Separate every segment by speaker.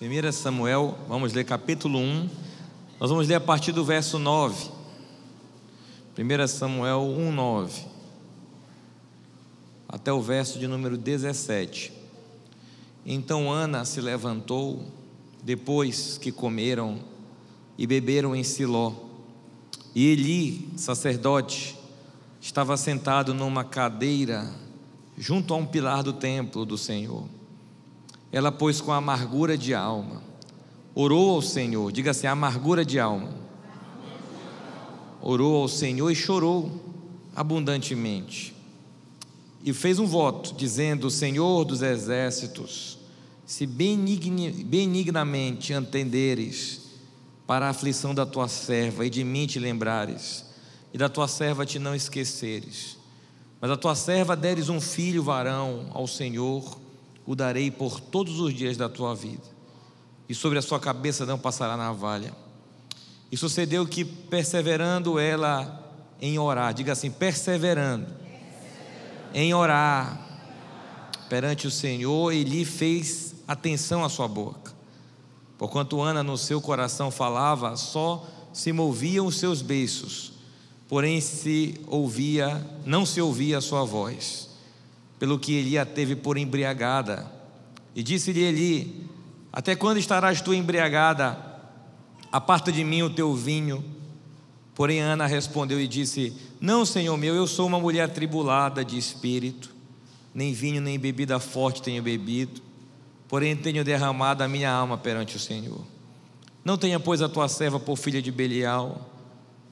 Speaker 1: 1 Samuel, vamos ler capítulo 1. Nós vamos ler a partir do verso 9. 1 Samuel 1, 9 até o verso de número 17. Então Ana se levantou, depois que comeram e beberam em Siló, e Eli, sacerdote, estava sentado numa cadeira junto a um pilar do templo do Senhor. Ela, pois, com amargura de alma, orou ao Senhor. Diga assim: amargura de alma. Orou ao Senhor e chorou abundantemente. E fez um voto, dizendo: Senhor dos exércitos, se benignamente atenderes para a aflição da tua serva, e de mim te lembrares, e da tua serva te não esqueceres, mas a tua serva deres um filho varão ao Senhor, o darei por todos os dias da tua vida, e sobre a sua cabeça não passará navalha. E sucedeu que, perseverando ela em orar, diga assim: perseverando em orar perante o Senhor, Ele fez atenção à sua boca. Porquanto Ana no seu coração falava, só se moviam os seus beiços, porém não se ouvia a sua voz. Pelo que Eli a teve por embriagada. E disse-lhe Eli: até quando estarás tu embriagada? Aparta de mim o teu vinho. Porém Ana respondeu e disse: não, Senhor meu, eu sou uma mulher atribulada de espírito, nem vinho nem bebida forte tenho bebido, porém tenho derramado a minha alma perante o Senhor. Não tenha, pois, a tua serva por filha de Belial,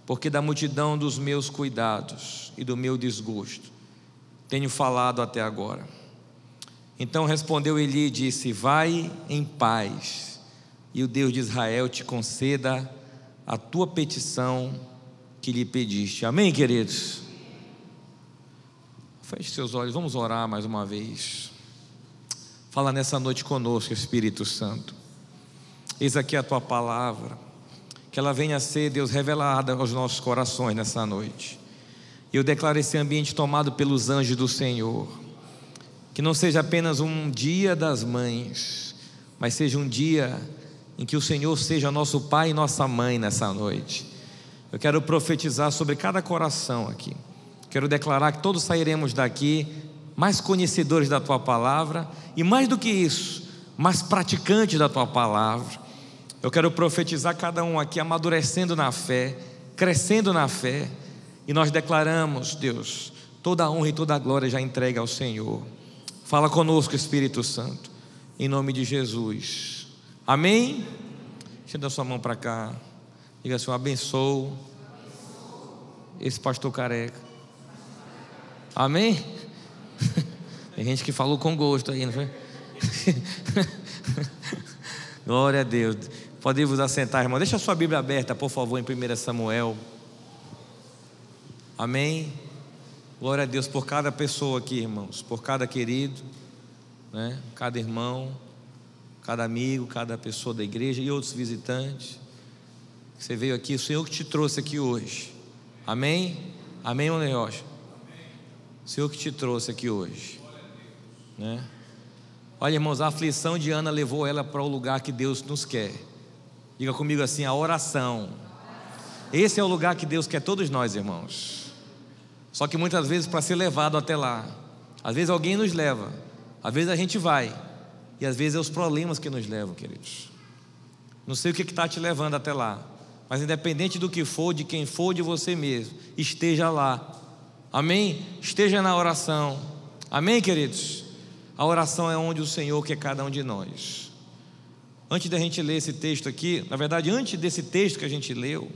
Speaker 1: porque da multidão dos meus cuidados e do meu desgosto tenho falado até agora. Então respondeu Eli e disse: vai em paz, e o Deus de Israel te conceda a tua petição que lhe pediste. Amém, queridos? Feche seus olhos, vamos orar mais uma vez. Fala nessa noite conosco, Espírito Santo. Eis aqui a tua palavra, que ela venha a ser, Deus, revelada aos nossos corações nessa noite. E eu declaro esse ambiente tomado pelos anjos do Senhor, que não seja apenas um dia das mães, mas seja um dia em que o Senhor seja nosso pai e nossa mãe nessa noite. Eu quero profetizar sobre cada coração aqui. Quero declarar que todos sairemos daqui mais conhecedores da tua palavra, e mais do que isso, mais praticantes da tua palavra. Eu quero profetizar cada um aqui amadurecendo na fé, crescendo na fé. E nós declaramos, Deus, toda a honra e toda a glória já entregue ao Senhor. Fala conosco, Espírito Santo, em nome de Jesus. Amém? Estenda a sua mão para cá. Diga assim: eu abençoo esse pastor careca. Amém? Tem gente que falou com gosto aí, não foi? Glória a Deus. Podem vos assentar, irmão. Deixa a sua Bíblia aberta, por favor, em 1 Samuel. Amém? Glória a Deus por cada pessoa aqui, irmãos, por cada querido, né? Cada irmão, cada amigo, cada pessoa da igreja e outros visitantes. Você veio aqui, o Senhor que te trouxe aqui hoje. Amém? Amém, Mano Rocha? O Senhor que te trouxe aqui hoje, né? Olha, irmãos, a aflição de Ana levou ela para o lugar que Deus nos quer. Diga comigo assim: a oração. Esse é o lugar que Deus quer todos nós, irmãos. Só que muitas vezes, para ser levado até lá, às vezes alguém nos leva, às vezes a gente vai, e às vezes é os problemas que nos levam, queridos. Não sei o que está te levando até lá, mas independente do que for, de quem for, de você mesmo, esteja lá. Amém? Esteja na oração. Amém, queridos? A oração é onde o Senhor quer cada um de nós. Antes da gente ler esse texto aqui, na verdade, antes desse texto que a gente leu,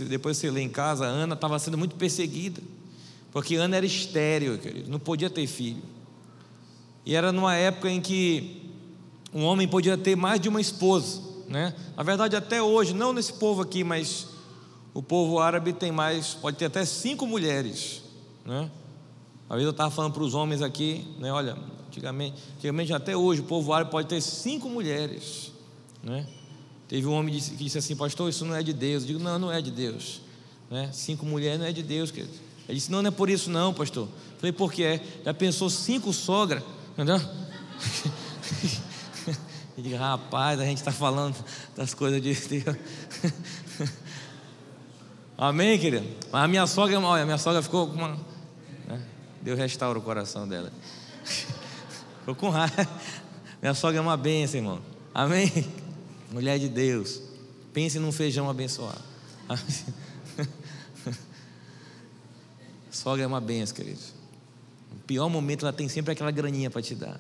Speaker 1: depois você lê em casa, Ana estava sendo muito perseguida, porque Ana era estéril, querido, não podia ter filho. E era numa época em que um homem podia ter mais de uma esposa, né? Na verdade, até hoje, não nesse povo aqui, mas o povo árabe tem mais, pode ter até 5 mulheres, né? Às vezes eu estava falando para os homens aqui, né? Olha, antigamente até hoje o povo árabe pode ter 5 mulheres, né? Teve um homem que disse assim: pastor, isso não é de Deus. Eu digo: não, não é de Deus, né? 5 mulheres não é de Deus, querido. Ele disse: não, não é por isso não, pastor. Eu falei: por que é? Já pensou 5 sogras, entendeu? Eu digo, rapaz, a gente está falando das coisas de Deus. Amém, querido? Mas a minha sogra, olha, a minha sogra ficou com uma... Deus restaura o coração dela. Ficou com raiva. Minha sogra é uma bênção, irmão. Amém? Mulher de Deus. Pense num feijão abençoado. Sogra é uma bênção, querido. No pior momento ela tem sempre aquela graninha para te dar.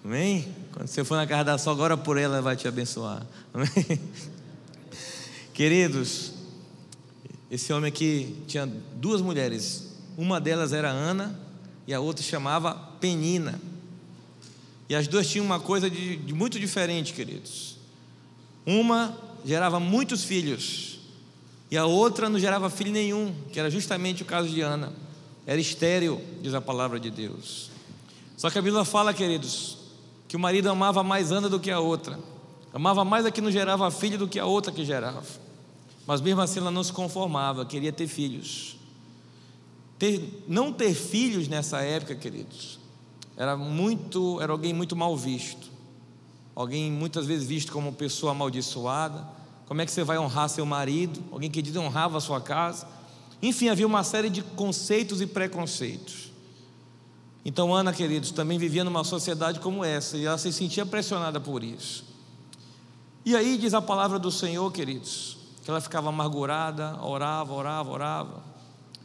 Speaker 1: Amém? Quando você for na casa da sogra, ora por ela, ela vai te abençoar. Amém? Queridos, esse homem aqui tinha duas mulheres. Uma delas era Ana e a outra chamava Penina. E as duas tinham uma coisa de muito diferente, queridos. Uma gerava muitos filhos e a outra não gerava filho nenhum, que era justamente o caso de Ana. Era estéril, diz a palavra de Deus. Só que a Bíblia fala, queridos, que o marido amava mais Ana do que a outra. Amava mais a que não gerava filho do que a outra que gerava. Mas mesmo assim ela não se conformava, queria ter filhos. Não ter filhos nessa época, queridos, era alguém muito mal visto. Alguém muitas vezes visto como pessoa amaldiçoada. Como é que você vai honrar seu marido? Alguém que desonrava a sua casa. Enfim, havia uma série de conceitos e preconceitos. Então Ana, queridos, também vivia numa sociedade como essa, e ela se sentia pressionada por isso. E aí diz a palavra do Senhor, queridos, que ela ficava amargurada, orava.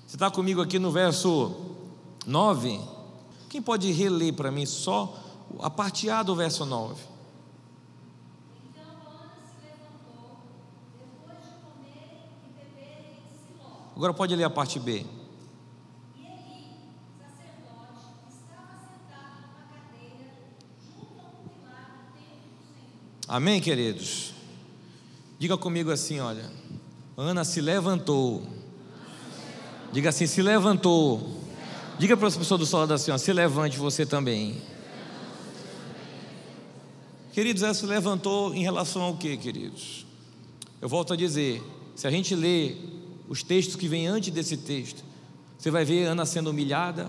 Speaker 1: Você está comigo aqui no verso 9? Quem pode reler para mim só a parte A do verso 9?
Speaker 2: Então Ana se levantou, depois de comerem e beberem em Siló.
Speaker 1: Agora pode ler a parte B.
Speaker 2: E Eli, sacerdote, estava sentado numa cadeira junto ao pilar do templo do Senhor.
Speaker 1: Amém, queridos? Diga comigo assim, olha. Ana se levantou. Diga assim, se levantou. Diga para as pessoas do salão assim, ó, se levante você também. Queridos, ela se levantou em relação ao que, queridos? Eu volto a dizer, se a gente lê os textos que vêm antes desse texto, você vai ver Ana sendo humilhada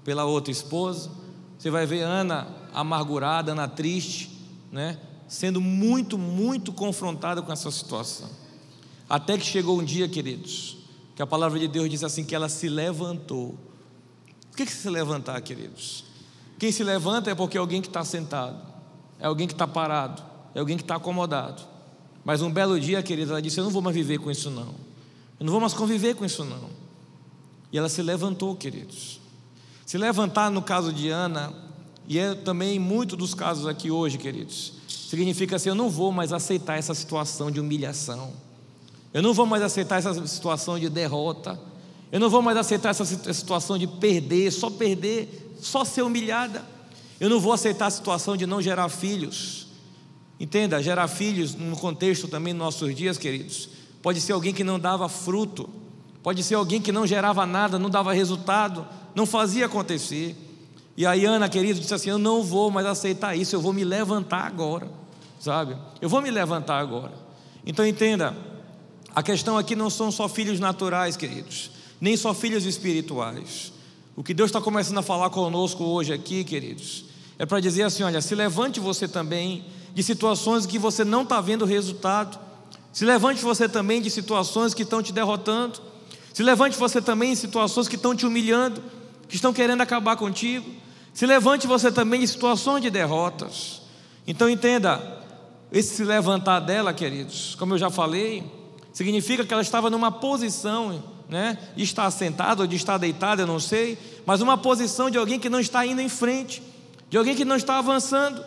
Speaker 1: pela outra esposa. Você vai ver Ana amargurada, Ana triste, né? Sendo muito confrontada com essa situação. Até que chegou um dia, queridos, que a palavra de Deus diz assim, que ela se levantou. O que é se levantar, queridos? Quem se levanta é porque é alguém que está sentado, é alguém que está parado, é alguém que está acomodado. Mas um belo dia, querida, ela disse, eu não vou mais viver com isso não. Eu não vou mais conviver com isso não. E ela se levantou, queridos. Se levantar no caso de Ana, e é também muito dos casos aqui hoje, queridos, significa assim, eu não vou mais aceitar essa situação de humilhação. Eu não vou mais aceitar essa situação de derrota. Eu não vou mais aceitar essa situação de perder, só ser humilhada. Eu não vou aceitar a situação de não gerar filhos. Entenda, gerar filhos no contexto também dos nossos dias, queridos, pode ser alguém que não dava fruto, pode ser alguém que não gerava nada, não dava resultado, não fazia acontecer. E aí Ana, querido, disse assim, eu não vou mais aceitar isso, eu vou me levantar agora, sabe? Eu vou me levantar agora. Então entenda, a questão aqui não são só filhos naturais, queridos, nem só filhos espirituais. O que Deus está começando a falar conosco hoje aqui, queridos, é para dizer assim, olha, se levante você também de situações que você não está vendo resultado. Se levante você também de situações que estão te derrotando. Se levante você também em situações que estão te humilhando, que estão querendo acabar contigo. Se levante você também de situações de derrotas. Então entenda, esse se levantar dela, queridos, como eu já falei, significa que ela estava numa posição, né, de estar sentada ou de estar deitada, eu não sei, mas uma posição de alguém que não está indo em frente, de alguém que não está avançando.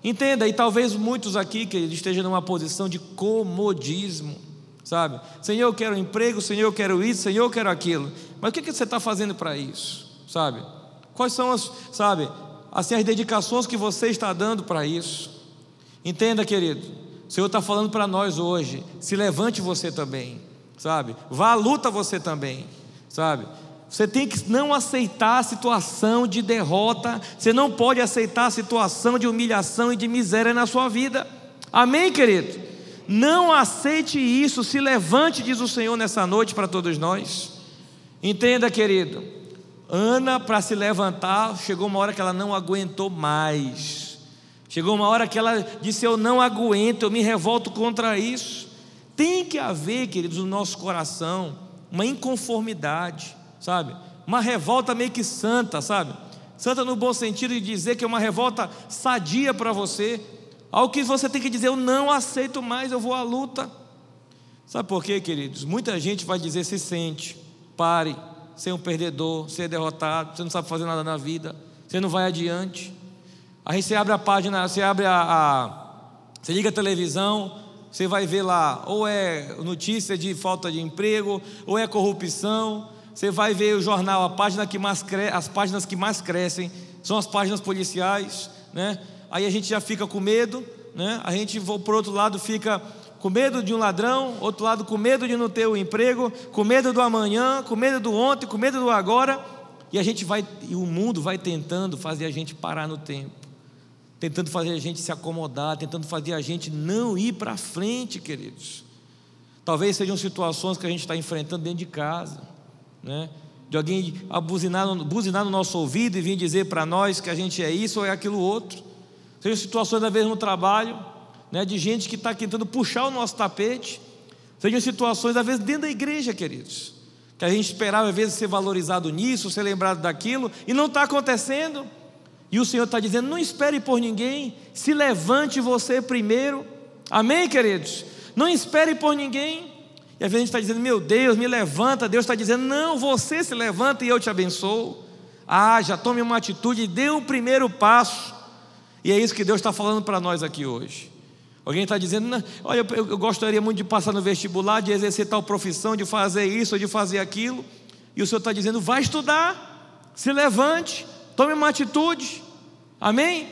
Speaker 1: Entenda, e talvez muitos aqui que estejam numa posição de comodismo, sabe? Senhor, eu quero emprego, Senhor, eu quero isso, Senhor, eu quero aquilo. Mas o que você está fazendo para isso, sabe? Quais são as dedicações que você está dando para isso? Entenda, querido, o Senhor está falando para nós hoje, se levante você também, sabe? Vá à luta você também, sabe? Você tem que não aceitar a situação de derrota. Você não pode aceitar a situação de humilhação e de miséria na sua vida. Amém, querido? Não aceite isso. Se levante, diz o Senhor nessa noite para todos nós. Entenda, querido, Ana, para se levantar, chegou uma hora que ela não aguentou mais. Chegou uma hora que ela disse: eu não aguento, eu me revolto contra isso. Tem que haver, queridos, no nosso coração uma inconformidade, sabe? Uma revolta meio que santa, sabe? Santa no bom sentido de dizer que é uma revolta sadia para você, algo que você tem que dizer: eu não aceito mais, eu vou à luta. Sabe por quê, queridos? Muita gente vai dizer: se sente, pare, ser um perdedor, ser derrotado, você não sabe fazer nada na vida, você não vai adiante. Aí você abre a página, você você liga a televisão, você vai ver lá, ou é notícia de falta de emprego, ou é corrupção. Você vai ver o jornal, as páginas que mais crescem são as páginas policiais, né? Aí a gente já fica com medo, né? A gente, por outro lado, fica com medo de um ladrão, outro lado com medo de não ter o emprego, com medo do amanhã, com medo do ontem, com medo do agora. E o mundo vai tentando fazer a gente parar no tempo, tentando fazer a gente se acomodar, tentando fazer a gente não ir para frente, queridos. Talvez sejam situações que a gente está enfrentando dentro de casa, né? De alguém buzinar no nosso ouvido e vir dizer para nós que a gente é isso ou é aquilo outro. Sejam situações, às vezes, no trabalho, né? De gente que está tentando puxar o nosso tapete. Sejam situações, às vezes, dentro da igreja, queridos, que a gente esperava, às vezes, ser valorizado nisso, ser lembrado daquilo, e não está acontecendo. E o Senhor está dizendo: não espere por ninguém, se levante você primeiro. Amém, queridos? Não espere por ninguém. E às vezes a gente está dizendo: meu Deus, me levanta. Deus está dizendo: não, você se levanta e eu te abençoo. Já tome uma atitude, dê o primeiro passo. E é isso que Deus está falando para nós aqui hoje. Alguém está dizendo: olha, eu gostaria muito de passar no vestibular, de exercer tal profissão, de fazer isso ou de fazer aquilo. E o Senhor está dizendo: vai estudar, se levante, tome uma atitude. Amém?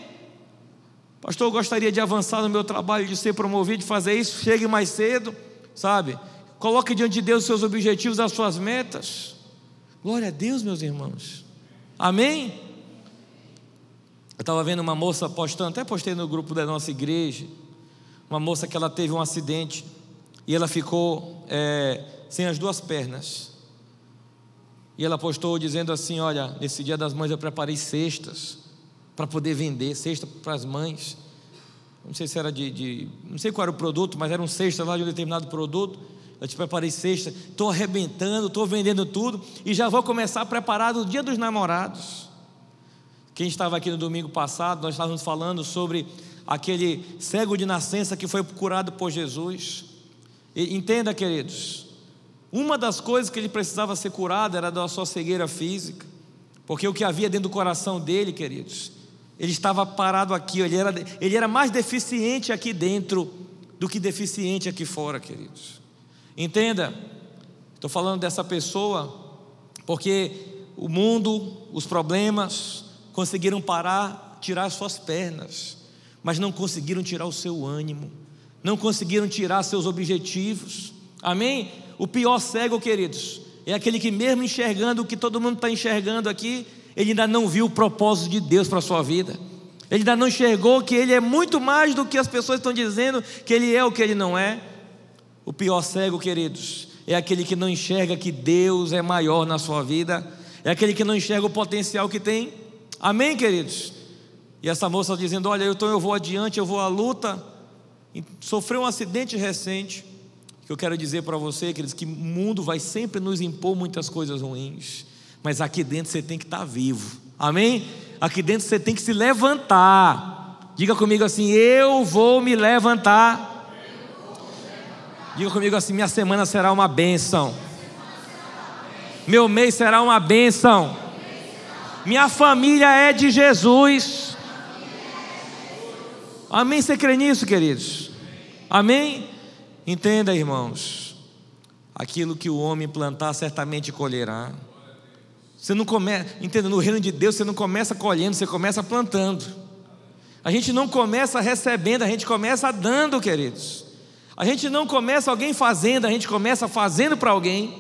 Speaker 1: Pastor, eu gostaria de avançar no meu trabalho, de ser promovido, de fazer isso. Chegue mais cedo, sabe? Coloque diante de Deus os seus objetivos, as suas metas. Glória a Deus, meus irmãos. Amém? Eu estava vendo uma moça postando, até postei no grupo da nossa igreja, uma moça que ela teve um acidente e ela ficou sem as duas pernas. E ela postou dizendo assim: olha, nesse dia das mães eu preparei cestas para poder vender, cesta para as mães. Não sei se era não sei qual era o produto, mas era um cesta lá de um determinado produto. Eu te preparei cesta, estou arrebentando, estou vendendo tudo, e já vou começar a preparar o dia dos namorados. Quem estava aqui no domingo passado, nós estávamos falando sobre aquele cego de nascença que foi curado por Jesus. E entenda, queridos, uma das coisas que ele precisava ser curado era da sua cegueira física, porque o que havia dentro do coração dele, queridos, ele estava parado aqui, ele era mais deficiente aqui dentro do que deficiente aqui fora, queridos. Entenda, estou falando dessa pessoa porque o mundo, os problemas conseguiram tirar as suas pernas, mas não conseguiram tirar o seu ânimo, não conseguiram tirar seus objetivos. Amém? O pior cego, queridos, é aquele que, mesmo enxergando o que todo mundo está enxergando aqui, ele ainda não viu o propósito de Deus para a sua vida. Ele ainda não enxergou que ele é muito mais do que as pessoas estão dizendo que ele é, o que ele não é. O pior cego, queridos, é aquele que não enxerga que Deus é maior na sua vida, é aquele que não enxerga o potencial que tem. Amém, queridos? E essa moça dizendo: olha, então eu vou adiante, eu vou à luta. E sofreu um acidente recente, que eu quero dizer para você, queridos, que o mundo vai sempre nos impor muitas coisas ruins, mas aqui dentro você tem que estar vivo. Amém? Aqui dentro você tem que se levantar. Diga comigo assim: eu vou me levantar. Diga comigo assim: minha semana será uma bênção, meu mês será uma bênção, minha família é de Jesus. Amém? Você crê nisso, queridos? Amém? Entenda, irmãos, aquilo que o homem plantar certamente colherá. Você não começa, entenda, no reino de Deus você não começa colhendo, você começa plantando. A gente não começa recebendo, a gente começa dando, queridos. A gente não começa alguém fazendo, a gente começa fazendo para alguém.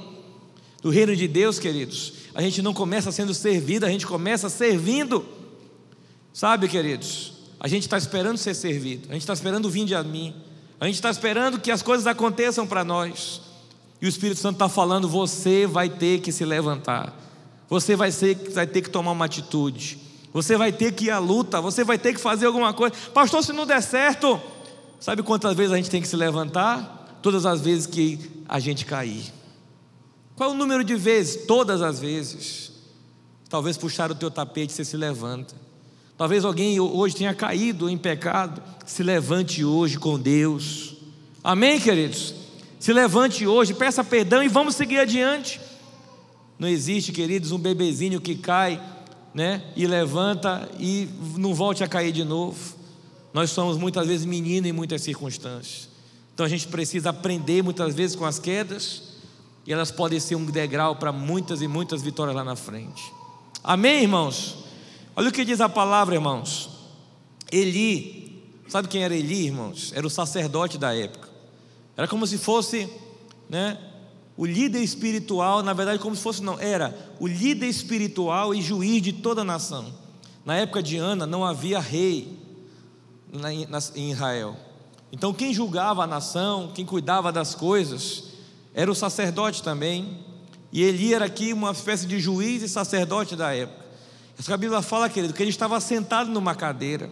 Speaker 1: Do reino de Deus, queridos, a gente não começa sendo servido, a gente começa servindo. Sabe, queridos, a gente está esperando ser servido, a gente está esperando o vinde a mim, a gente está esperando que as coisas aconteçam para nós. E o Espírito Santo está falando: você vai ter que se levantar, Você vai ter que tomar uma atitude. Você vai ter que ir à luta. Você vai ter que fazer alguma coisa. Pastor, se não der certo, sabe quantas vezes a gente tem que se levantar? Todas as vezes que a gente cair. Qual é o número de vezes? Todas as vezes. Talvez puxar o teu tapete, você se levanta. Talvez alguém hoje tenha caído em pecado. Se levante hoje com Deus. Amém, queridos? Se levante hoje, peça perdão e vamos seguir adiante. Não existe, queridos, um bebezinho que cai, né, e levanta e não volte a cair de novo. Nós somos muitas vezes meninos em muitas circunstâncias. Então a gente precisa aprender muitas vezes com as quedas, e elas podem ser um degrau para muitas e muitas vitórias lá na frente. Amém, irmãos? Olha o que diz a palavra, irmãos. Eli, sabe quem era Eli, irmãos? Era o sacerdote da época. Era como se fosse, né, o líder espiritual, na verdade como se fosse, não, era o líder espiritual e juiz de toda a nação. Na época de Ana não havia rei em Israel. Então quem julgava a nação, quem cuidava das coisas, era o sacerdote também. E Eli era aqui uma espécie de juiz e sacerdote da época. Essa Bíblia fala, querido, que ele estava sentado numa cadeira.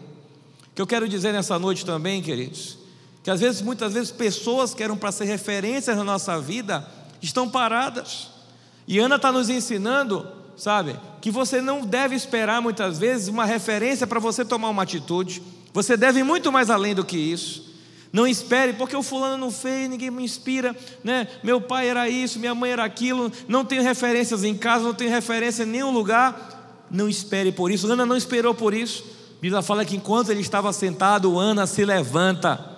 Speaker 1: O que eu quero dizer nessa noite também, queridos, que às vezes, muitas vezes, pessoas que eram para ser referências na nossa vida estão paradas. E Ana está nos ensinando, sabe, que você não deve esperar muitas vezes uma referência para você tomar uma atitude. Você deve ir muito mais além do que isso. Não espere, porque o fulano não fez, ninguém me inspira, né? Meu pai era isso, minha mãe era aquilo. Não tenho referências em casa, não tenho referência em nenhum lugar. Não espere por isso. Ana não esperou por isso. A Bíblia fala que enquanto ele estava sentado, Ana se levanta.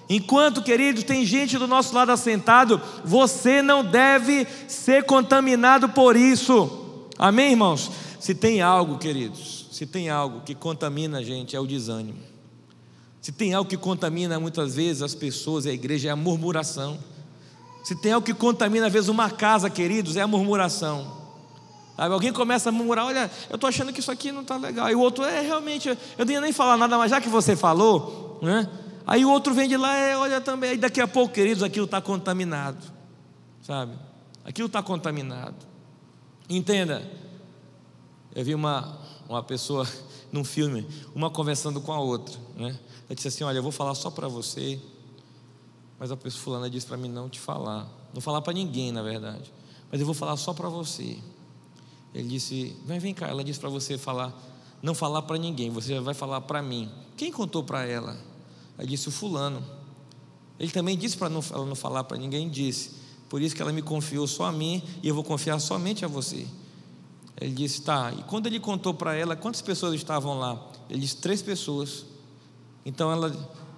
Speaker 1: Enquanto, queridos, tem gente do nosso lado assentado, você não deve ser contaminado por isso. Amém, irmãos? Se tem algo, queridos, se tem algo que contamina a gente, é o desânimo. Se tem algo que contamina muitas vezes as pessoas e a igreja, é a murmuração. Se tem algo que contamina às vezes uma casa, queridos, é a murmuração. Sabe? Alguém começa a murmurar, olha, eu estou achando que isso aqui não está legal. E o outro, realmente, eu não ia nem falar nada, mas já que você falou, né? Aí o outro vem de lá, olha também. Aí daqui a pouco, queridos, aquilo está contaminado, sabe? Aquilo está contaminado. Entenda. Eu vi uma pessoa num filme, uma conversando com a outra, né? Ela disse assim, olha, eu vou falar só para você. Mas a pessoa fulana disse para mim não te falar. Não falar para ninguém, na verdade. Mas eu vou falar só para você. Ele disse, vem cá. Ela disse para você falar, não falar para ninguém, você vai falar para mim. Quem contou para ela? Aí disse o fulano. Ele também disse para ela não falar para ninguém, disse. Por isso que ela me confiou só a mim e eu vou confiar somente a você. Ele disse, tá. E quando ele contou para ela, quantas pessoas estavam lá? Ele disse, 3 pessoas. Então ela,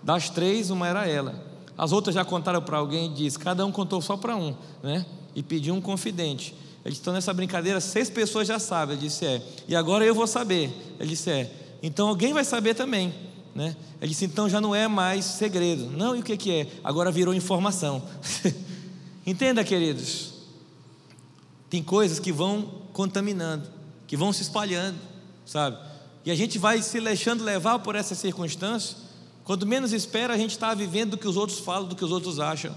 Speaker 1: das 3, uma era ela. As outras já contaram para alguém e disse, cada um contou só para um, né? E pediu um confidente. Ele disse, então nessa brincadeira 6 pessoas já sabem. Ele disse, e agora eu vou saber. Ele disse, então alguém vai saber também, né? Ele disse, então já não é mais segredo. Não, e o que é? Agora virou informação. Entenda, queridos, tem coisas que vão contaminando, que vão se espalhando, sabe? E a gente vai se deixando levar por essas circunstâncias. Quando menos espera, a gente está vivendo do que os outros falam, do que os outros acham,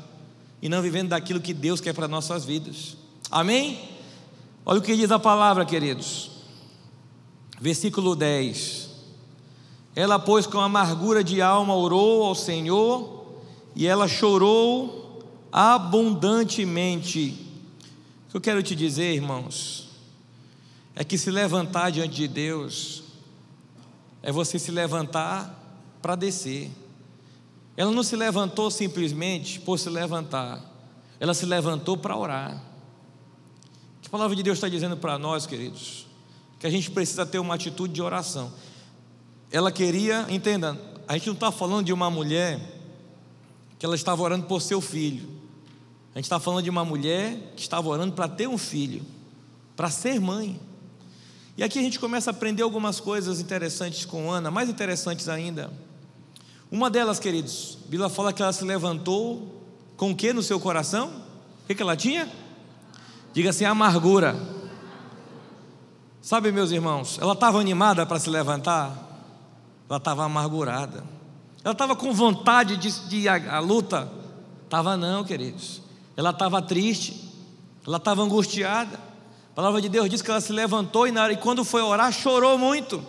Speaker 1: e não vivendo daquilo que Deus quer para nossas vidas. Amém? Olha o que diz a palavra, queridos. Versículo 10. Ela, pois, com amargura de alma orou ao Senhor, e ela chorou abundantemente. O que eu quero te dizer, irmãos, é que se levantar diante de Deus é você se levantar para descer. Ela não se levantou simplesmente por se levantar, ela se levantou para orar. A palavra de Deus está dizendo para nós, queridos, que a gente precisa ter uma atitude de oração. Ela queria, entenda, a gente não está falando de uma mulher que ela estava orando por seu filho. A gente está falando de uma mulher que estava orando para ter um filho, para ser mãe. E aqui a gente começa a aprender algumas coisas interessantes com Ana, mais interessantes ainda. Uma delas, queridos, a Bíblia fala que ela se levantou com o que no seu coração? O que ela tinha? Diga assim, amargura. Sabe, meus irmãos, ela estava animada para se levantar? Ela estava amargurada. Ela estava com vontade de ir à luta? Estava não, queridos. Ela estava triste, ela estava angustiada. A palavra de Deus diz que ela se levantou e quando foi orar, chorou muito.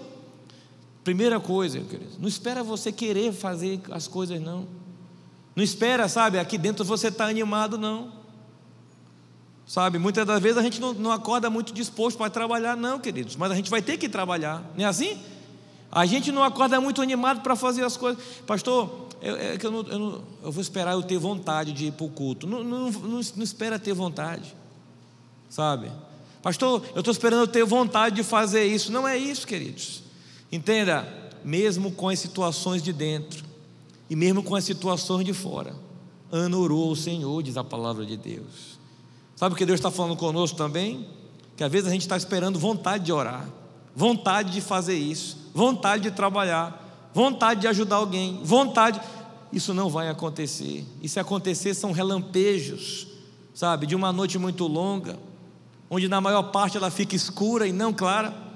Speaker 1: Primeira coisa, querido, não espera você querer fazer as coisas, não. Não espera, sabe, aqui dentro você está animado, não. Sabe, muitas das vezes a gente não acorda muito disposto para trabalhar, não, queridos. Mas a gente vai ter que trabalhar, não é assim? A gente não acorda muito animado para fazer as coisas. Pastor, eu vou esperar eu ter vontade de ir para o culto. Não espera ter vontade, sabe? Pastor, eu estou esperando eu ter vontade de fazer isso. Não é isso, queridos. Entenda, mesmo com as situações de dentro e mesmo com as situações de fora, Ana orou ao Senhor, diz a palavra de Deus. Sabe o que Deus está falando conosco também? Que às vezes a gente está esperando vontade de orar, vontade de fazer isso, vontade de trabalhar, vontade de ajudar alguém, vontade. Isso não vai acontecer. E se acontecer, são relampejos, sabe, de uma noite muito longa, onde na maior parte ela fica escura e não clara.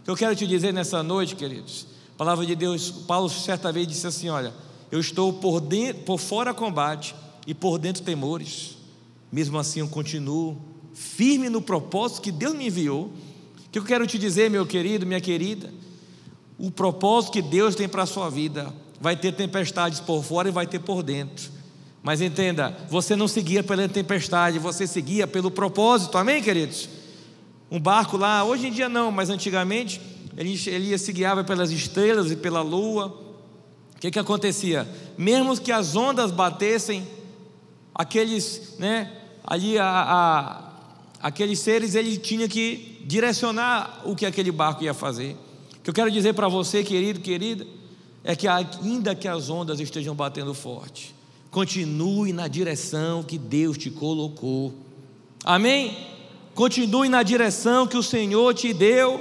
Speaker 1: O que eu quero te dizer nessa noite, queridos, a palavra de Deus, Paulo certa vez disse assim: olha, eu estou por fora combate e por dentro temores. Mesmo assim eu continuo firme no propósito que Deus me enviou. O que eu quero te dizer, meu querido, minha querida, o propósito que Deus tem para a sua vida, vai ter tempestades por fora e vai ter por dentro. Mas entenda, você não seguia pela tempestade, você seguia pelo propósito, amém, queridos? Um barco lá, hoje em dia não, mas antigamente ele se guiava pelas estrelas e pela lua. O que acontecia? Mesmo que as ondas batessem, aqueles, ali aqueles seres, ele tinha que direcionar o que aquele barco ia fazer. O que eu quero dizer para você, querido, querida, é que ainda que as ondas estejam batendo forte, continue na direção que Deus te colocou, amém? Continue na direção que o Senhor te deu,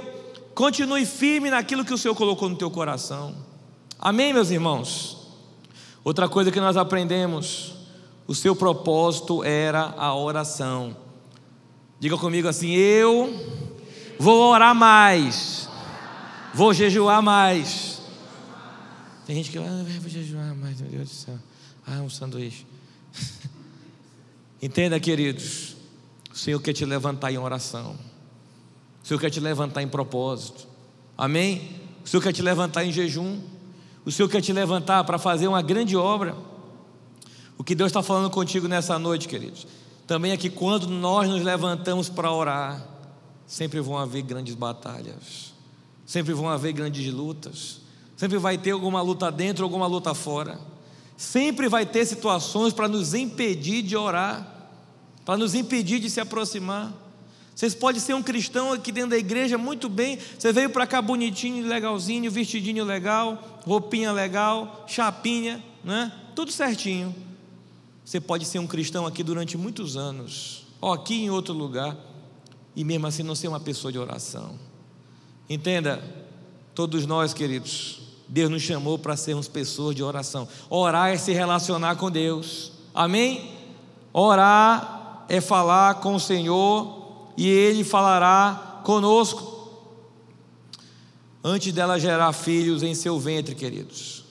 Speaker 1: continue firme naquilo que o Senhor colocou no teu coração, amém, meus irmãos? Outra coisa que nós aprendemos, o seu propósito era a oração. Diga comigo assim: eu vou orar mais, vou jejuar mais. Tem gente que vou jejuar mais, meu Deus do céu. Um sanduíche. Entenda, queridos, o Senhor quer te levantar em oração, o Senhor quer te levantar em propósito, amém? O Senhor quer te levantar em jejum, o Senhor quer te levantar para fazer uma grande obra. O que Deus está falando contigo nessa noite, queridos, também é que quando nós nos levantamos para orar, sempre vão haver grandes batalhas, sempre vão haver grandes lutas, sempre vai ter alguma luta dentro, alguma luta fora, sempre vai ter situações para nos impedir de orar, para nos impedir de se aproximar. Vocês podem ser um cristão aqui dentro da igreja muito bem, você veio para cá bonitinho, legalzinho, vestidinho legal, roupinha legal, chapinha, tudo certinho. Você pode ser um cristão aqui durante muitos anos, ou aqui em outro lugar, e mesmo assim não ser uma pessoa de oração. Entenda, todos nós, queridos, Deus nos chamou para sermos pessoas de oração. Orar é se relacionar com Deus, amém? Orar é falar com o Senhor e Ele falará conosco. Antes dela gerar filhos em seu ventre, queridos,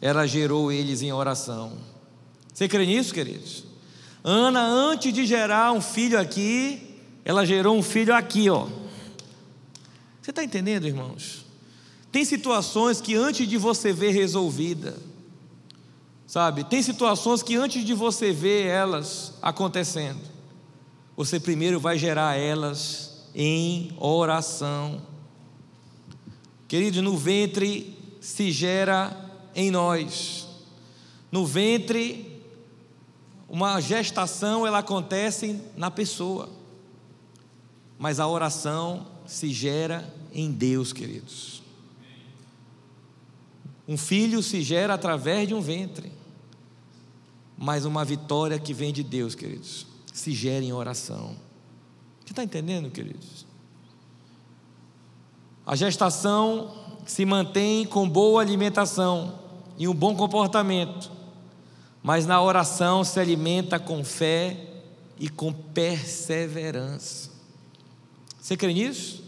Speaker 1: ela gerou eles em oração. Você crê nisso, queridos? Ana, antes de gerar um filho aqui, ela gerou um filho aqui, ó. Você está entendendo, irmãos? Tem situações que antes de você ver resolvida, sabe? Tem situações que antes de você ver elas acontecendo, você primeiro vai gerar elas em oração. Queridos, no ventre se gera em nós. No ventre, uma gestação, ela acontece na pessoa, mas a oração se gera em Deus, queridos. Um filho se gera através de um ventre, mas uma vitória que vem de Deus, queridos, se gera em oração. Você está entendendo, queridos? A gestação se mantém com boa alimentação e um bom comportamento, mas na oração se alimenta com fé e com perseverança. Você crê nisso?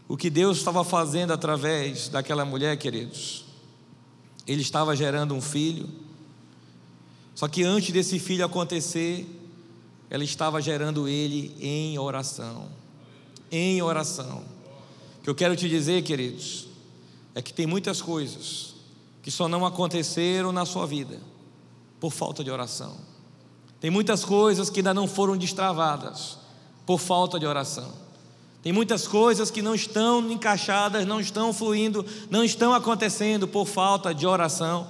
Speaker 1: O que Deus estava fazendo através daquela mulher, queridos, Ele estava gerando um filho. Só que antes desse filho acontecer, ela estava gerando ele em oração. Em oração. O que eu quero te dizer, queridos, é que tem muitas coisas que só não aconteceram na sua vida por falta de oração. Tem muitas coisas que ainda não foram destravadas por falta de oração. Tem muitas coisas que não estão encaixadas, não estão fluindo, não estão acontecendo por falta de oração,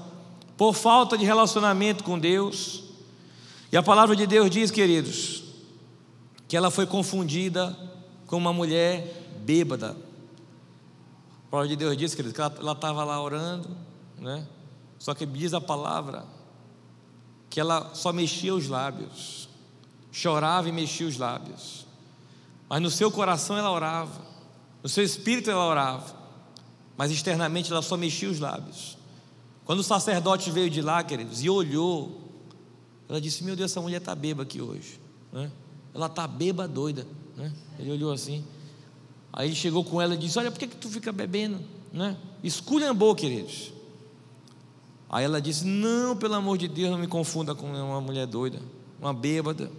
Speaker 1: por falta de relacionamento com Deus. E a palavra de Deus diz, queridos, que ela foi confundida com uma mulher bêbada. A palavra de Deus diz, queridos, que ela estava lá orando, né? Só que diz a palavra que ela só mexia os lábios, chorava e mexia os lábios, mas no seu coração ela orava, no seu espírito ela orava, mas externamente ela só mexia os lábios. Quando o sacerdote veio de lá, queridos, e olhou, ela disse: meu Deus, essa mulher está bêbada aqui hoje, né? Ela está bêbada, doida, né? Ele olhou assim, aí ele chegou com ela e disse: olha, por que tu fica bebendo, né? Esculhambou, queridos. Aí ela disse: não, pelo amor de Deus, não me confunda com uma mulher doida, uma bêbada.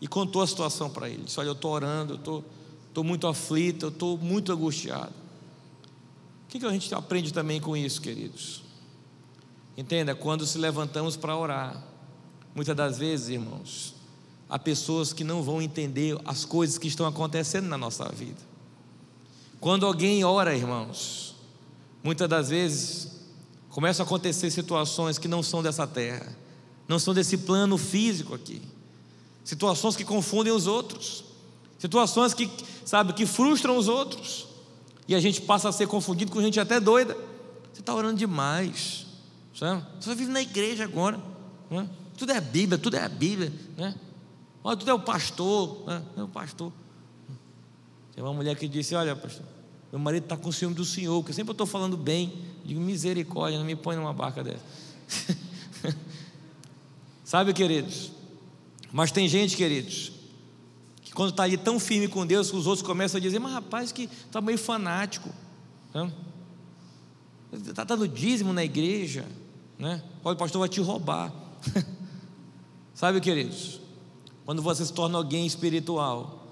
Speaker 1: E contou a situação para ele. Disse: olha, eu estou orando, eu estou muito aflito, eu estou muito angustiado. O que a gente aprende também com isso, queridos? Entenda, quando se levantamos para orar, muitas das vezes, irmãos, há pessoas que não vão entender as coisas que estão acontecendo na nossa vida. Quando alguém ora, irmãos, muitas das vezes começam a acontecer situações que não são dessa terra, não são desse plano físico aqui, situações que confundem os outros, situações que, sabe, que frustram os outros, e a gente passa a ser confundido com gente até doida. Você está orando demais, sabe? Você vive na igreja agora, né? Tudo é a Bíblia, né? Olha, tudo é o pastor, né? É o pastor. Tem uma mulher que disse: olha, pastor, meu marido está com ciúme do senhor, porque sempre eu estou falando bem. Eu digo: misericórdia, não me põe numa barca dessa. Sabe, queridos, mas tem gente, queridos, que quando está ali tão firme com Deus, que os outros começam a dizer: mas rapaz, que está meio fanático, né? Está dando dízimo na igreja, né? Olha, o pastor vai te roubar. Sabe, queridos, quando você se torna alguém espiritual,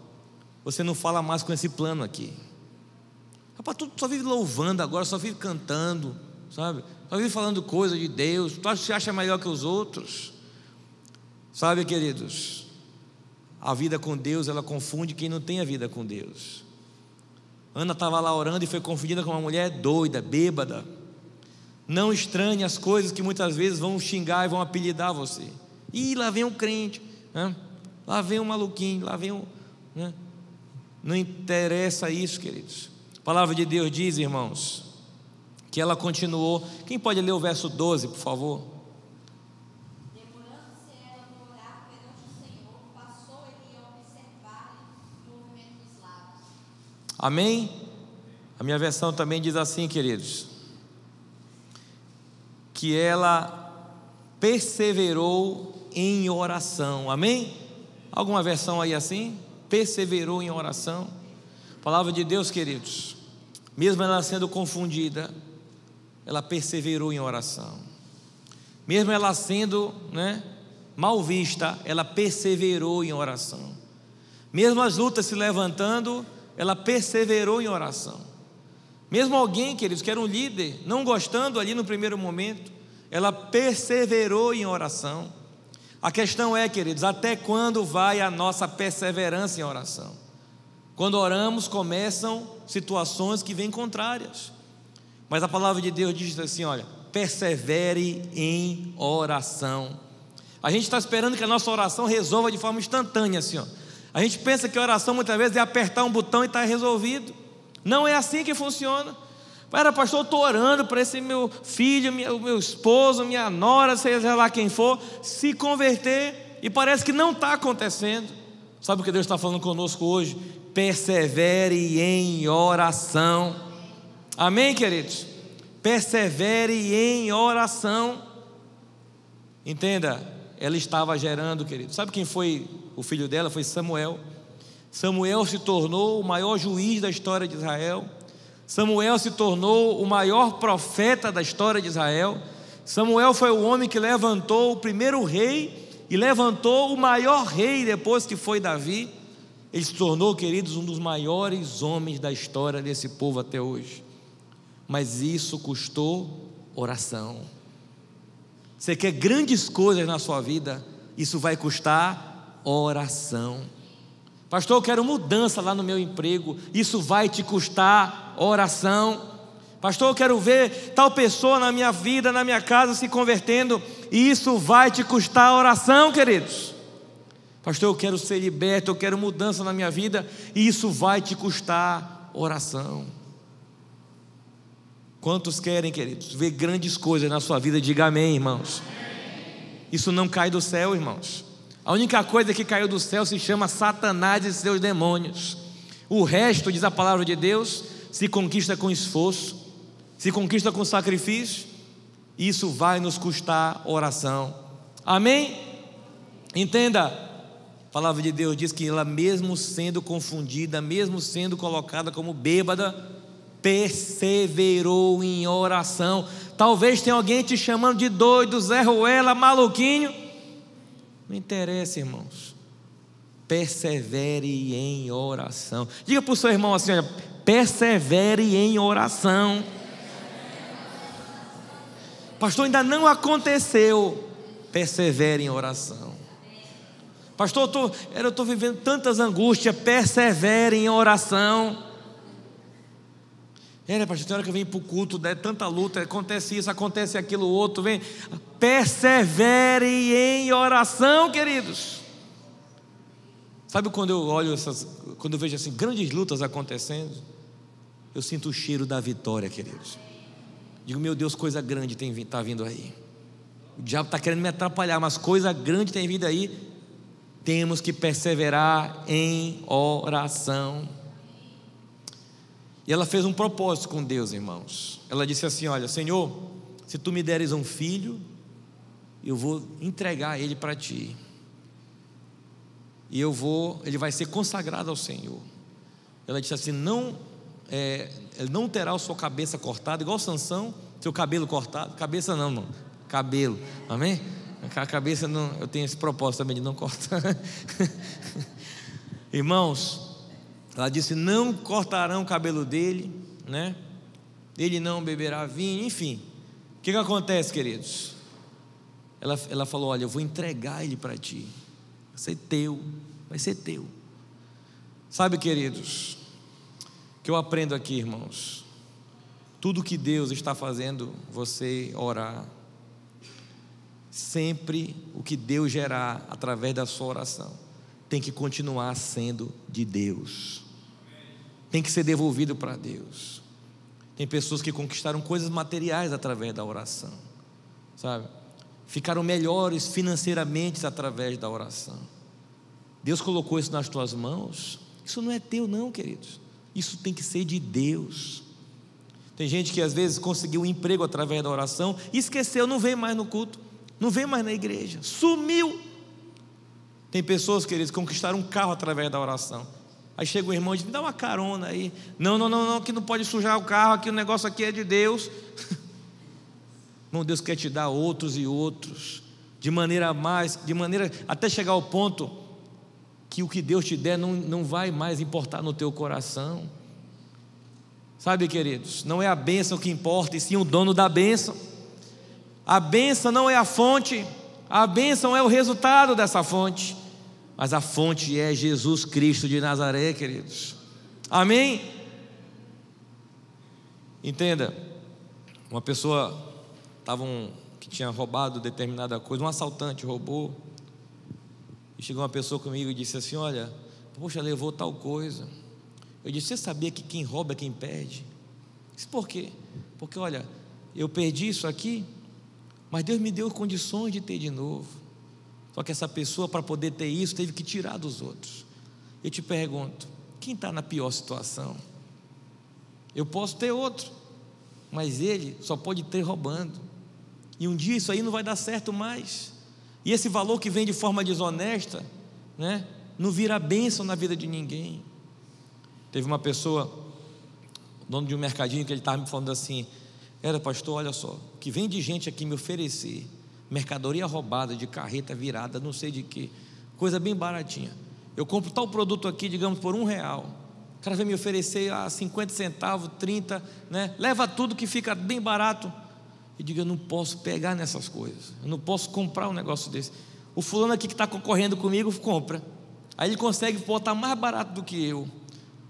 Speaker 1: você não fala mais com esse plano aqui. Rapaz, tu só vive louvando agora, só vive cantando, sabe? Só vive falando coisa de Deus, tu se acha melhor que os outros. Sabe, queridos, a vida com Deus, ela confunde quem não tem a vida com Deus. Ana estava lá orando e foi confundida com uma mulher doida, bêbada. Não estranhe as coisas que muitas vezes vão xingar e vão apelidar você. Ih, lá vem um crente, né? Lá vem um maluquinho, lá vem um, né? Não interessa isso, queridos. A palavra de Deus diz, irmãos, que ela continuou. Quem pode ler o verso 12, por favor?
Speaker 2: Demorando-se ela no orar perante o Senhor, passou ele a observar-lhe o movimento dos lábios.
Speaker 1: Amém? A minha versão também diz assim, queridos, que ela perseverou em oração. Amém? Alguma versão aí assim? Perseverou em oração. A palavra de Deus, queridos, mesmo ela sendo confundida, ela perseverou em oração. Mesmo ela sendo, né, mal vista, ela perseverou em oração. Mesmo as lutas se levantando, ela perseverou em oração. Mesmo alguém, queridos, que era um líder, não gostando ali no primeiro momento, ela perseverou em oração. A questão é, queridos, até quando vai a nossa perseverança em oração? Quando oramos, começam situações que vêm contrárias, mas a palavra de Deus diz assim: olha, persevere em oração. A gente está esperando que a nossa oração resolva de forma instantânea, assim, ó. A gente pensa que a oração muitas vezes é apertar um botão e está resolvido. Não é assim que funciona. Para, pastor, eu estou orando para esse meu filho, meu esposo, minha nora, seja lá quem for, se converter, e parece que não está acontecendo. Sabe o que Deus está falando conosco hoje? Persevere em oração. Amém, queridos? Persevere em oração. Entenda, ela estava gerando, queridos. Sabe quem foi o filho dela? Foi Samuel. Samuel se tornou o maior juiz da história de Israel. Samuel se tornou o maior profeta da história de Israel. Samuel foi o homem que levantou o primeiro rei e levantou o maior rei depois, que foi Davi. Ele se tornou, queridos, um dos maiores homens da história desse povo até hoje. Mas isso custou oração. Você quer grandes coisas na sua vida, isso vai custar oração. Pastor, eu quero mudança lá no meu emprego, isso vai te custar oração. Pastor, eu quero ver tal pessoa na minha vida, na minha casa se convertendo, e isso vai te custar oração, queridos. Pastor, eu quero ser liberto, eu quero mudança na minha vida, e isso vai te custar oração. Quantos querem, queridos, ver grandes coisas na sua vida? Diga amém, irmãos. Isso não cai do céu, irmãos. A única coisa que caiu do céu se chama Satanás e seus demônios. O resto, diz a palavra de Deus, se conquista com esforço, se conquista com sacrifício. Isso vai nos custar oração. Amém? Entenda, a palavra de Deus diz que ela, mesmo sendo confundida, mesmo sendo colocada como bêbada, perseverou em oração. Talvez tenha alguém te chamando de doido, Zé Ruela, maluquinho. Não interessa, irmãos. Persevere em oração. Diga para o seu irmão assim: olha, persevere em oração. Pastor, ainda não aconteceu. Persevere em oração. Pastor, eu estou vivendo tantas angústias. Persevere em oração. Pastor, tem hora que eu venho para o culto, tanta luta, acontece isso, acontece aquilo outro, vem. Persevere em oração, queridos. Sabe quando eu olho quando eu vejo assim, grandes lutas acontecendo, eu sinto o cheiro da vitória, queridos. Digo, meu Deus, coisa grande está vindo aí. O diabo está querendo me atrapalhar, mas coisa grande tem vindo aí. Temos que perseverar em oração. E ela fez um propósito com Deus, irmãos. Ela disse assim: olha, Senhor, se tu me deres um filho, eu vou entregar ele para ti, e ele vai ser consagrado ao Senhor. Ela disse assim: ele não terá a sua cabeça cortada, igual Sansão, seu cabelo cortado. Cabeça não, irmão, cabelo, amém? A cabeça não, eu tenho esse propósito também de não cortar. Irmãos, ela disse: não cortarão o cabelo dele, né? Ele não beberá vinho, enfim. O que acontece, queridos? Ela falou: olha, eu vou entregar ele para ti, vai ser teu, vai ser teu. Sabe, queridos, o que eu aprendo aqui, irmãos? Tudo que Deus está fazendo você orar, sempre o que Deus gerar através da sua oração tem que continuar sendo de Deus, tem que ser devolvido para Deus. Tem pessoas que conquistaram coisas materiais através da oração, sabe? Ficaram melhores financeiramente através da oração. Deus colocou isso nas tuas mãos. Isso não é teu não, queridos. Isso tem que ser de Deus. Tem gente que às vezes conseguiu um emprego através da oração e esqueceu, não vem mais no culto, não vem mais na igreja, sumiu. Tem pessoas, queridos, que conquistaram um carro através da oração. Aí chega o irmão e diz: me dá uma carona aí. Não, que não pode sujar o carro aqui, o negócio aqui é de Deus. Irmão, Deus quer te dar outros e outros, de maneira até chegar ao ponto que o que Deus te der não vai mais importar no teu coração. Sabe, queridos, não é a bênção que importa, e sim o dono da bênção. A bênção não é a fonte, a bênção é o resultado dessa fonte, mas a fonte é Jesus Cristo de Nazaré, queridos. Amém? Entenda, uma pessoa que tinha roubado determinada coisa, um assaltante roubou, e chegou uma pessoa comigo e disse assim: olha, poxa, levou tal coisa. Eu disse: você sabia que quem rouba é quem perde? Eu disse: por quê? Porque olha, eu perdi isso aqui, mas Deus me deu condições de ter de novo. Só que essa pessoa, para poder ter isso, teve que tirar dos outros. Eu te pergunto, quem está na pior situação? Eu posso ter outro, mas ele só pode ter roubando, e um dia isso aí não vai dar certo mais, e esse valor que vem de forma desonesta, né, não vira bênção na vida de ninguém. Teve uma pessoa, dono de um mercadinho, que ele estava me falando assim: pastor, olha só, o que vem de gente aqui me oferecer mercadoria roubada, de carreta virada, não sei de que, coisa bem baratinha. Eu compro tal produto aqui, digamos, por R$1. O cara vai me oferecer 50 centavos, 30, né? Leva tudo que fica bem barato. E diga, eu não posso pegar nessas coisas, eu não posso comprar um negócio desse. O fulano aqui que está concorrendo comigo compra, aí ele consegue botar mais barato do que eu,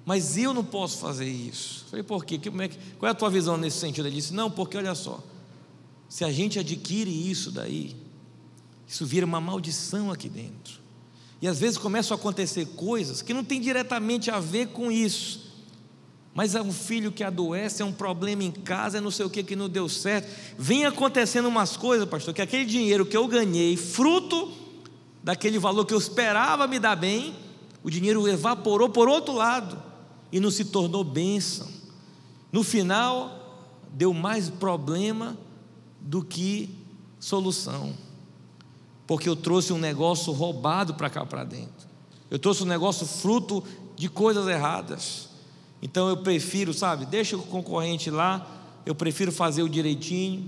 Speaker 1: mas eu não posso fazer isso. Eu falei, por quê? Qual é a tua visão nesse sentido? Ele disse, não, porque olha só, se a gente adquire isso daí, isso vira uma maldição aqui dentro, e às vezes começam a acontecer coisas que não tem diretamente a ver com isso, mas é um filho que adoece, é um problema em casa, é não sei o que não deu certo, vem acontecendo umas coisas, pastor, que aquele dinheiro que eu ganhei, fruto daquele valor que eu esperava me dar bem, o dinheiro evaporou por outro lado, e não se tornou bênção. No final, deu mais problema do que solução, porque eu trouxe um negócio roubado para cá para dentro, eu trouxe um negócio fruto de coisas erradas. Então eu prefiro, sabe, deixa o concorrente lá, eu prefiro fazer o direitinho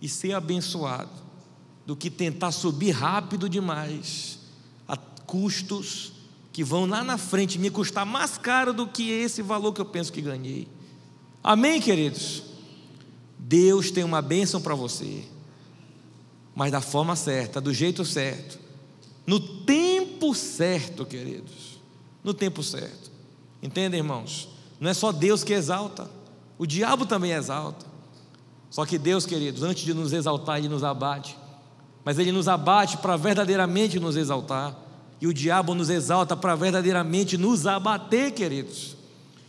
Speaker 1: e ser abençoado, do que tentar subir rápido demais, a custos que vão lá na frente me custar mais caro do que esse valor que eu penso que ganhei. Amém, queridos? Deus tem uma bênção para você, mas da forma certa, do jeito certo, no tempo certo, queridos, no tempo certo. Entendem, irmãos? Não é só Deus que exalta, o diabo também exalta. Só que Deus, queridos, antes de nos exaltar, Ele nos abate, mas Ele nos abate para verdadeiramente nos exaltar, e o diabo nos exalta para verdadeiramente nos abater, queridos.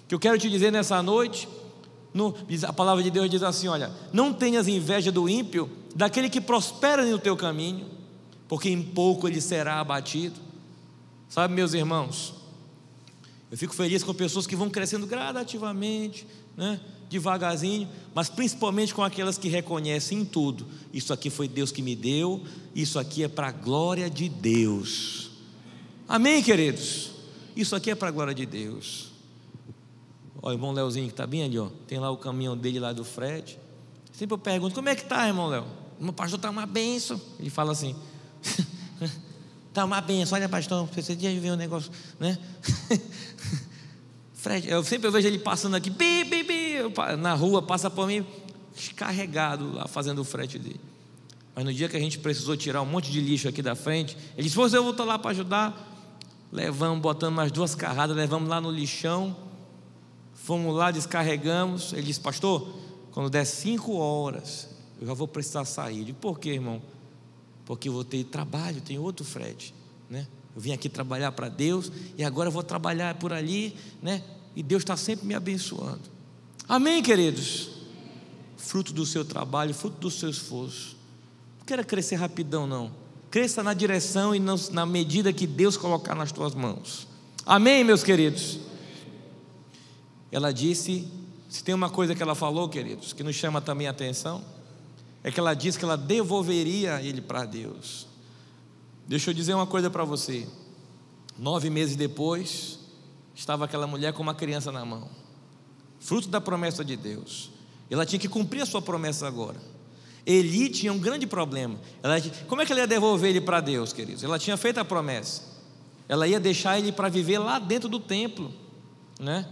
Speaker 1: O que eu quero te dizer nessa noite, a palavra de Deus diz assim, olha, não tenhas inveja do ímpio, daquele que prospera no teu caminho, porque em pouco ele será abatido. Sabe, meus irmãos, eu fico feliz com pessoas que vão crescendo gradativamente, né, devagarzinho, mas principalmente com aquelas que reconhecem em tudo, isso aqui foi Deus que me deu, isso aqui é para a glória de Deus. Amém, queridos? Isso aqui é para a glória de Deus. Ó, o irmão Leozinho que está bem ali, ó, tem lá o caminhão dele lá do Fred. Sempre eu pergunto, como é que está, irmão Léo? Meu pastor está uma bênção. Ele fala assim, está uma bênção, olha pastor, você tinha de ver um negócio, né? Fred, eu sempre vejo ele passando aqui, na rua, passa por mim, carregado lá, fazendo o frete dele. Mas no dia que a gente precisou tirar um monte de lixo aqui da frente, ele disse, eu vou estar lá para ajudar. Levamos, botamos mais 2 carradas, levamos lá no lixão, fomos lá, descarregamos. Ele disse, pastor, quando der 5 horas, eu já vou precisar sair. Eu digo, por quê, irmão? Porque eu vou ter trabalho, tem outro frete, né? Eu vim aqui trabalhar para Deus, e agora eu vou trabalhar por ali, né? E Deus está sempre me abençoando. Amém, queridos? Fruto do seu trabalho, fruto do seu esforço. Não queira crescer rapidão, não. Cresça na direção e na medida que Deus colocar nas tuas mãos. Amém, meus queridos? Ela disse, se tem uma coisa que ela falou, queridos, que nos chama também a atenção, é que ela disse que ela devolveria ele para Deus. Deixa eu dizer uma coisa para você. 9 meses depois, estava aquela mulher com uma criança na mão, fruto da promessa de Deus. Ela tinha que cumprir a sua promessa agora. Eli tinha um grande problema. Como é que ela ia devolver ele para Deus, queridos? Ela tinha feito a promessa, ela ia deixar ele para viver lá dentro do templo, né?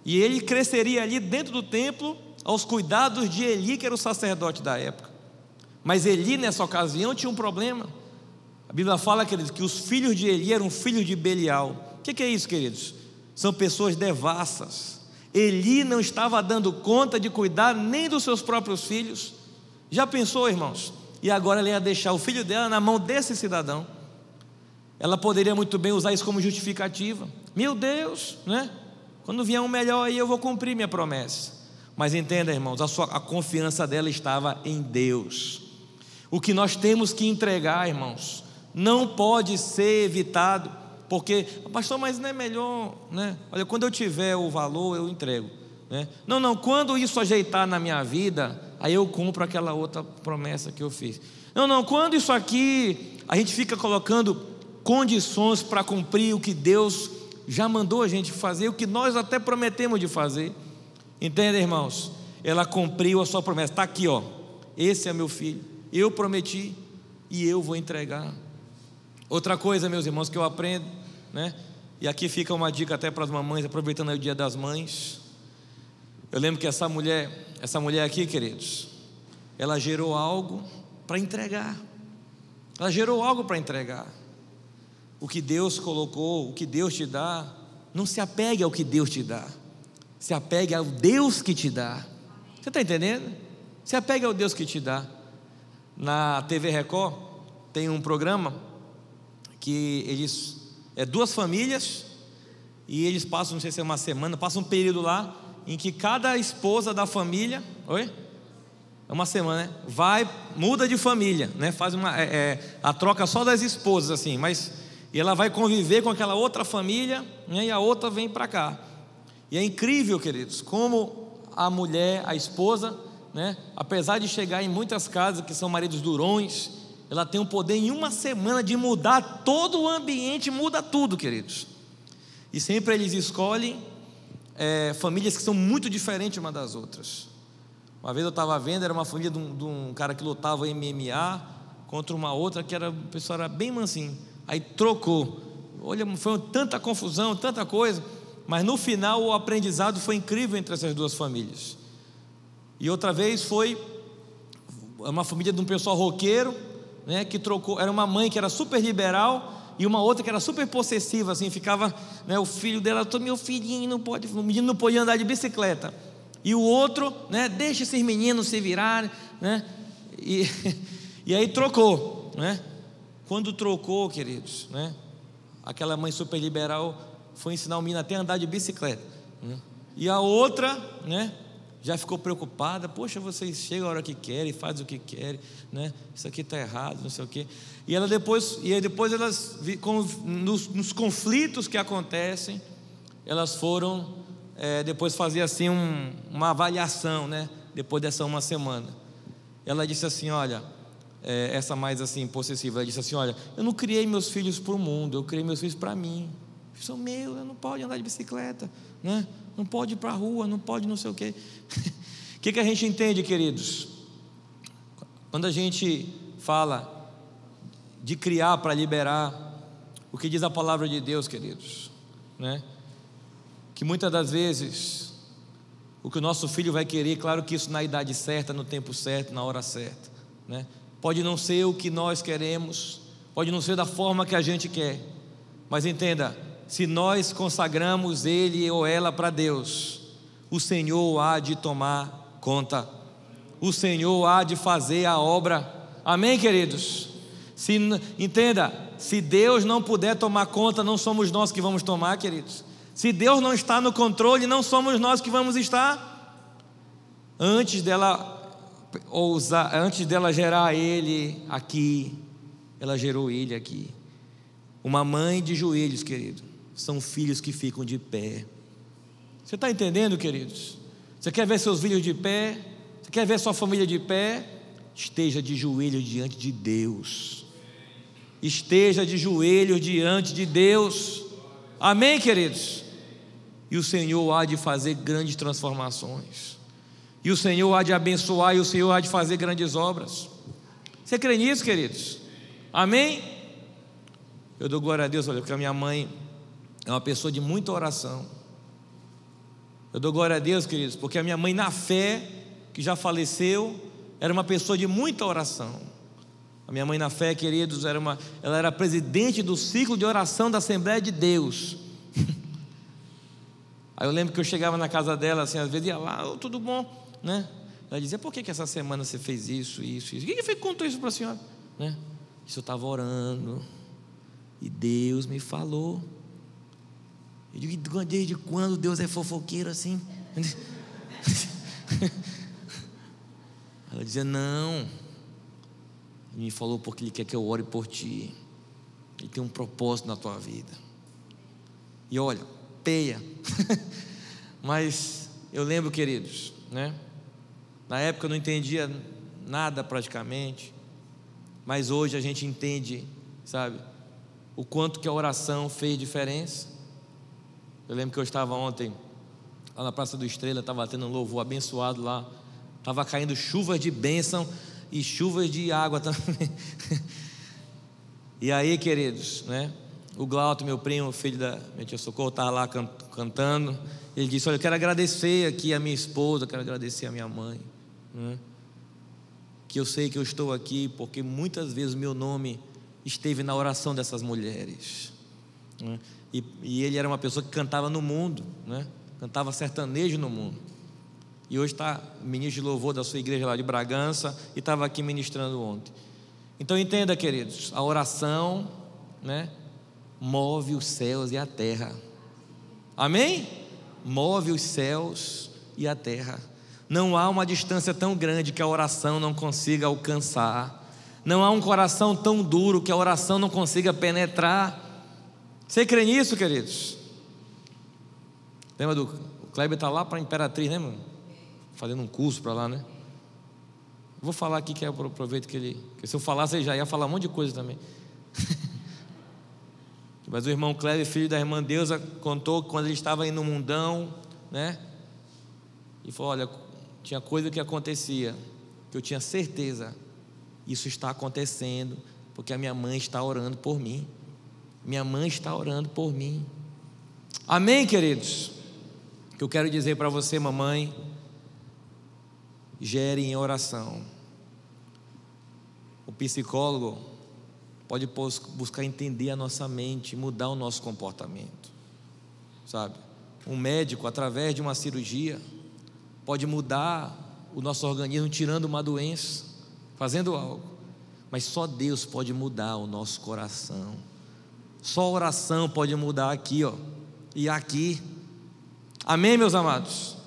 Speaker 1: E ele cresceria ali dentro do templo, aos cuidados de Eli, que era o sacerdote da época. Mas Eli, nessa ocasião, tinha um problema. A Bíblia fala, queridos, que os filhos de Eli eram filhos de Belial. O que é isso, queridos? São pessoas devassas. Eli não estava dando conta de cuidar nem dos seus próprios filhos. Já pensou, irmãos? E agora ela ia deixar o filho dela na mão desse cidadão. Ela poderia muito bem usar isso como justificativa. Meu Deus, né? Quando vier um melhor aí eu vou cumprir minha promessa. Mas entenda, irmãos, a confiança dela estava em Deus. O que nós temos que entregar, irmãos, não pode ser evitado. Porque, pastor, mas não é melhor, né? Olha, quando eu tiver o valor eu entrego, né? Não, quando isso ajeitar na minha vida, aí eu cumpro aquela outra promessa que eu fiz. Não, quando isso aqui, a gente fica colocando condições para cumprir o que Deus já mandou a gente fazer, o que nós até prometemos de fazer. Entende, irmãos? Ela cumpriu a sua promessa. Está aqui, ó, esse é meu filho, eu prometi, e eu vou entregar. Outra coisa, meus irmãos, que eu aprendo, né? E aqui fica uma dica até para as mamães, aproveitando aí o Dia das Mães. Eu lembro que essa mulher aqui, queridos, ela gerou algo para entregar. Ela gerou algo para entregar. O que Deus colocou, o que Deus te dá, não se apegue ao que Deus te dá, se apegue ao Deus que te dá. Você está entendendo? Se apegue ao Deus que te dá. Na TV Record tem um programa que eles duas famílias, e eles passam, não sei se é uma semana, passam um período lá em que cada esposa da família, é uma semana, né? Muda de família, né? Faz a troca só das esposas, assim, e ela vai conviver com aquela outra família, né? E a outra vem para cá. E é incrível, queridos, como a mulher, a esposa, né? Apesar de chegar em muitas casas que são maridos durões, ela tem o poder em uma semana de mudar todo o ambiente, muda tudo, queridos. E sempre eles escolhem famílias que são muito diferentes uma das outras. Uma vez eu estava vendo, era uma família de um cara que lutava MMA contra uma outra que o pessoal era bem mansinho. Aí trocou. Olha, foi tanta confusão, tanta coisa, mas no final o aprendizado foi incrível entre essas duas famílias. E outra vez foi uma família de um pessoal roqueiro, né, que trocou. Era uma mãe que era super liberal e uma outra que era super possessiva, assim, ficava, né, o filho dela, meu filhinho não pode, o menino não podia andar de bicicleta. E o outro, né, deixa esses meninos se virarem, né? E aí trocou, né? Quando trocou, queridos, né? Aquela mãe super liberal foi ensinar o menino até a andar de bicicleta, né? E a outra, né, já ficou preocupada. Poxa, vocês chegam a hora que querem, fazem o que querem, né? Isso aqui está errado, não sei o quê. E aí depois elas, nos conflitos que acontecem, elas foram depois fazer assim uma avaliação, né? Depois dessa uma semana, ela disse assim: olha, essa mais assim possessiva, ela disse assim: olha, eu não criei meus filhos para o mundo, eu criei meus filhos para mim. Eles são meus, eu não pode andar de bicicleta, né? Não pode ir para a rua, não pode não sei o quê. O que a gente entende, queridos? Quando a gente fala de criar para liberar, o que diz a palavra de Deus, queridos, né? Que muitas das vezes o que o nosso filho vai querer, claro que isso na idade certa, no tempo certo, na hora certa, né? Pode não ser o que nós queremos, pode não ser da forma que a gente quer, mas entenda, se nós consagramos ele ou ela para Deus, o Senhor há de tomar conta, o Senhor há de fazer a obra. Amém, queridos? Entenda, se Deus não puder tomar conta, não somos nós que vamos tomar, queridos. Se Deus não está no controle, não somos nós que vamos estar. Antes dela gerar ele aqui, ela gerou ele aqui. Uma mãe de joelhos, querido, são filhos que ficam de pé. Você está entendendo, queridos? Você quer ver seus filhos de pé? Você quer ver sua família de pé? Esteja de joelhos diante de Deus. Esteja de joelhos diante de Deus. Amém, queridos? E o Senhor há de fazer grandes transformações, e o Senhor há de abençoar, e o Senhor há de fazer grandes obras. Você crê nisso, queridos? Amém? Eu dou glória a Deus, olha, porque a minha mãe é uma pessoa de muita oração. Eu dou glória a Deus, queridos, porque a minha mãe, na fé, que já faleceu, era uma pessoa de muita oração. A minha mãe, na fé, queridos, ela era presidente do ciclo de oração da Assembleia de Deus. Aí eu lembro que eu chegava na casa dela, assim, às vezes ia lá, tudo bom, né? Ela dizia: por que essa semana você fez isso? Quem que contou isso para a senhora? Né? Isso eu estava orando e Deus me falou. Eu digo: desde quando Deus é fofoqueiro assim? Ela dizia: não, Ele me falou porque Ele quer que eu ore por ti. Ele tem um propósito na tua vida. E olha, peia. Mas eu lembro, queridos, né? Na época eu não entendia nada praticamente, mas hoje a gente entende, sabe, o quanto que a oração fez diferença. Eu lembro que eu estava ontem lá na Praça do Estrela, estava tendo um louvor abençoado lá, estava caindo chuvas de bênção e chuvas de água também. E aí, queridos, né? O Glauto, meu primo, filho da minha tia Socorro, estava lá cantando. Ele disse: olha, eu quero agradecer aqui a minha esposa, quero agradecer a minha mãe, né? Que eu sei que eu estou aqui porque muitas vezes meu nome esteve na oração dessas mulheres, né? E ele era uma pessoa que cantava no mundo, né? Cantava sertanejo no mundo. E hoje está ministro de louvor da sua igreja lá de Bragança, e estava aqui ministrando ontem. Então entenda, queridos, a oração, né, move os céus e a terra. Amém? Move os céus e a terra. Não há uma distância tão grande que a oração não consiga alcançar. Não há um coração tão duro que a oração não consiga penetrar. Você crê nisso, queridos? Lembra do o Kleber está lá para a Imperatriz, né, mano? Fazendo um curso para lá, né? Vou falar aqui que eu aproveito que se eu falasse ele já ia falar um monte de coisa também. Mas o irmão Kleber, filho da irmã Deusa, contou que quando ele estava indo no mundão, né? E falou: olha, tinha coisa que acontecia, que eu tinha certeza, isso está acontecendo, porque a minha mãe está orando por mim. Minha mãe está orando por mim. Amém, queridos? O que eu quero dizer para você, mamãe: gere em oração. O psicólogo pode buscar entender a nossa mente, mudar o nosso comportamento, sabe? Um médico, através de uma cirurgia, pode mudar o nosso organismo, tirando uma doença, fazendo algo. Mas só Deus pode mudar o nosso coração. Só a oração pode mudar aqui, ó, e aqui. Amém, meus amados?